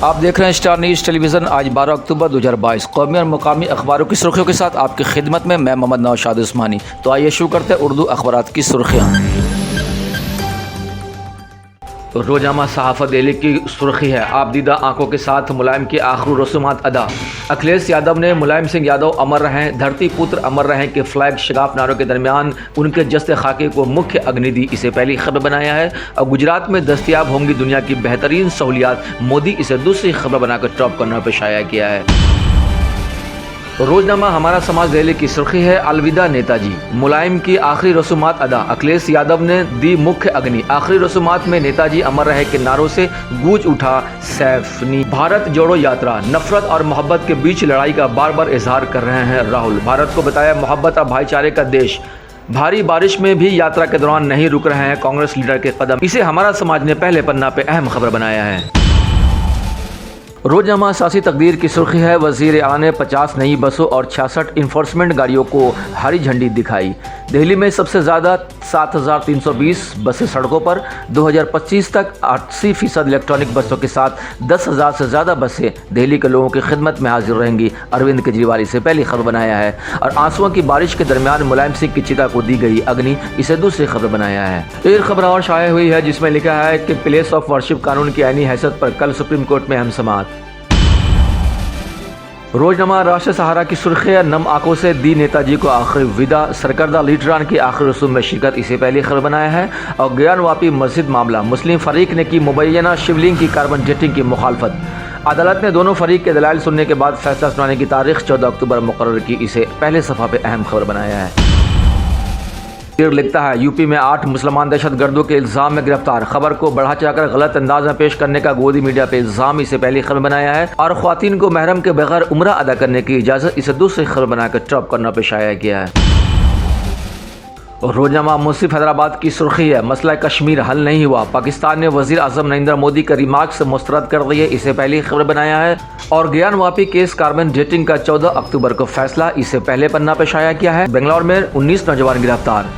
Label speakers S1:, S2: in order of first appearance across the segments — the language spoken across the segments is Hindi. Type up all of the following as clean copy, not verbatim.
S1: आप देख रहे हैं स्टार न्यूज़ टेलीविज़न। आज 12 अक्टूबर 2022 कौमी और मुकामी अखबारों की सुर्खियों के साथ आपकी खिदमत में मैं मोहम्मद नौशाद उस्मानी। तो आइए शुरू करते हैं उर्दू अखबारात की सुर्खियाँ। रोज़नामा सहाफ़त दिल्ली की सुर्खी है, आपदीदा आंखों के साथ मुलायम की आखिरी रसूमात अदा। अखिलेश यादव ने मुलायम सिंह यादव अमर रहें, धरती पुत्र अमर रहें के फ्लैग शिगाफ नारों के दरमियान उनके जस्ते खाके को मुख्य अग्नि दी, इसे पहली खबर बनाया है। और गुजरात में दस्तयाब होंगी दुनिया की बेहतरीन सहूलियात, मोदी इसे दूसरी खबर बनाकर टॉप करने पर शाया किया है। रोज़नामा हमारा समाज दिल्ली की सुर्खी है, अलविदा नेताजी, मुलायम की आखिरी रसूमात अदा। अखिलेश यादव ने दी मुख्य अग्नि, आखिरी रसूमात में नेताजी अमर रहे के नारों से गूंज उठा सैफनी। भारत जोड़ो यात्रा, नफरत और मोहब्बत के बीच लड़ाई का बार बार इजहार कर रहे हैं राहुल। भारत को बताया मोहब्बत और भाईचारे का देश, भारी बारिश में भी यात्रा के दौरान नहीं रुक रहे हैं कांग्रेस लीडर के कदम, इसे हमारा समाज ने पहले पन्ना पे अहम खबर बनाया है। रोज़नामा सियासी तकदीर की सुर्खी है, वज़ीर आला ने 50 नई बसों और 66 इन्फोर्समेंट गाड़ियों को हरी झंडी दिखाई। दिल्ली में सबसे ज़्यादा 7,320 बसें सड़कों पर, 2025 तक 80% इलेक्ट्रॉनिक बसों के साथ 10,000 से ज़्यादा बसें दिल्ली के लोगों की खिदमत में हाजिर रहेंगी। अरविंद केजरीवाल इसे पहली खबर बनाया है। और आंसुओं की बारिश के दरमियान मुलायम सिंह की चिता को दी गई अग्नि, इसे दूसरी खबर बनाया है। एक खबर और शाया हुई है जिसमें लिखा है कि प्लेस ऑफ वर्शिप कानून की आईनी हैसियत पर कल सुप्रीम कोर्ट में अहम समाअत। रोज़नामा राष्ट्र सहारा की सुर्खी है, नम आंखों से दी नेताजी को आखिरी विदा, सरकर्दा लीडरान की आखिरी रसूम में शिरकत, इसे पहली खबर बनाया है। और ज्ञान वापी मस्जिद मामला, मुस्लिम फरीक ने की मुबैना शिवलिंग की कार्बन डेटिंग की मुखालफत। अदालत ने दोनों फरीक के दलाइल सुनने के बाद फैसला सुनाने की तारीख 14 अक्टूबर मुकर्रर की, इसे पहले सफ़ा पे अहम खबर बनाया है। लिखता है, यूपी में 8 मुसलमान दहशतगर्दों के इल्ज़ाम में गिरफ्तार, खबर को बढ़ा चढ़ाकर गलत अंदाज में पेश करने का गोदी मीडिया पे इल्ज़ाम, इसे पहली खबर बनाया है। और ख्वातीन को महरम के बगैर उम्रा अदा करने की इजाज़त, इसे दूसरी खबर बनाकर टॉप करना पे शाया किया है। रोज़नामा मुंसिफ हैदराबाद की सुर्खी है, मसला कश्मीर हल नहीं हुआ, पाकिस्तान ने वज़ीर आज़म नरेंद्र मोदी के रिमार्क से मुस्तरद कर दिए, इसे पहली खबर बनाया है। और ज्ञान वापी केस कार्बन डेटिंग का 14 अक्टूबर को फैसला, इसे पहले पन्ना पे शाया किया है। बेंगलोर में 19 नौजवान गिरफ्तार,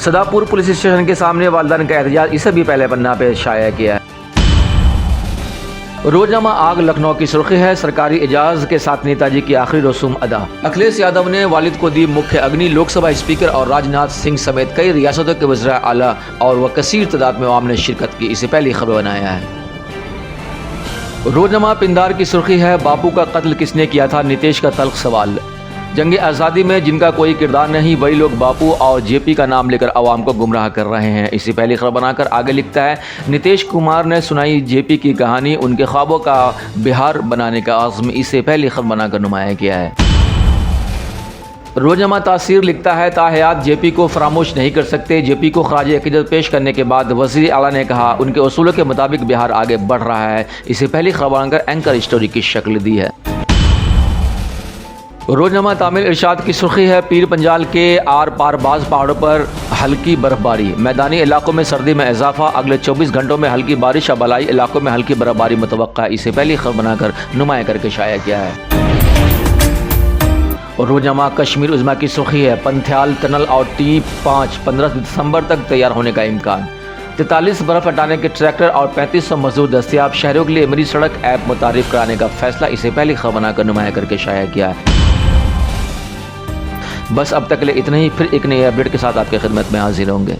S1: सदापुर पुलिस स्टेशन के सामने वालिदैन का एहतजाज, इसे भी पहले पन्ना पे शाया किया है। रोज़नामा आग लखनऊ की सुर्खी है, सरकारी एजाज़ के साथ नेताजी की आखिरी रसूम अदा। अखिलेश यादव ने वालिद को दी मुख्य अग्नि, लोकसभा स्पीकर और राजनाथ सिंह समेत कई रियासतों के वज़ीर आला और वह कसीर तादाद में आवाम ने शिरकत की, इसे पहली खबर बनाया है। रोज़नामा पिंदार की सुर्खी है, बापू का कत्ल किसने किया था, नीतीश का तल्ख सवाल। जंग आज़ादी में जिनका कोई किरदार नहीं, वही लोग बापू और जेपी का नाम लेकर आवाम को गुमराह कर रहे हैं, इसी पहली खबर बनाकर आगे लिखता है, नीतीश कुमार ने सुनाई जेपी की कहानी, उनके ख्वाबों का बिहार बनाने का आज़म, इसे पहली खबर बनाकर नुमाया किया है। रोज़नामा तासीर लिखता है, ताहयात जेपी को फरामोश नहीं कर सकते, जेपी को खराज अक़ीदत पेश करने के बाद वज़ीर आला ने कहा उनके उसूलों के मुताबिक बिहार आगे बढ़ रहा है, इसे पहली खबर बनाकर एंकर स्टोरी की शक्ल दी है। रोज़नामा तामिल इरशाद की सुर्खी है, पीर पंजाल के आर पार बाज़ पहाड़ों पर हल्की बर्फबारी, मैदानी इलाकों में सर्दी में इजाफा, अगले 24 घंटों में हल्की बारिश और बलाई इलाकों में हल्की बर्फबारी मुतवक्का, इसे पहली खबर बनाकर नुमाया करके शाया किया है। और रोज़नामा कश्मीर उज़्मा की सुर्खी है, पंथियाल टनल और T5 15 दिसंबर तक तैयार होने का इम्कान, 43 बर्फ हटाने के ट्रैक्टर और 3500 मजदूर दस्तियाब, शहरों के लिए मेरी सड़क ऐप मुतारिफ कराने का फैसला, इसे पहली खबर बनाकर नुमाया करके शाया किया है। बस अब तक के लिए इतना ही, फिर एक नई अपडेट के साथ आपकी खिदमत में हाजिर होंगे।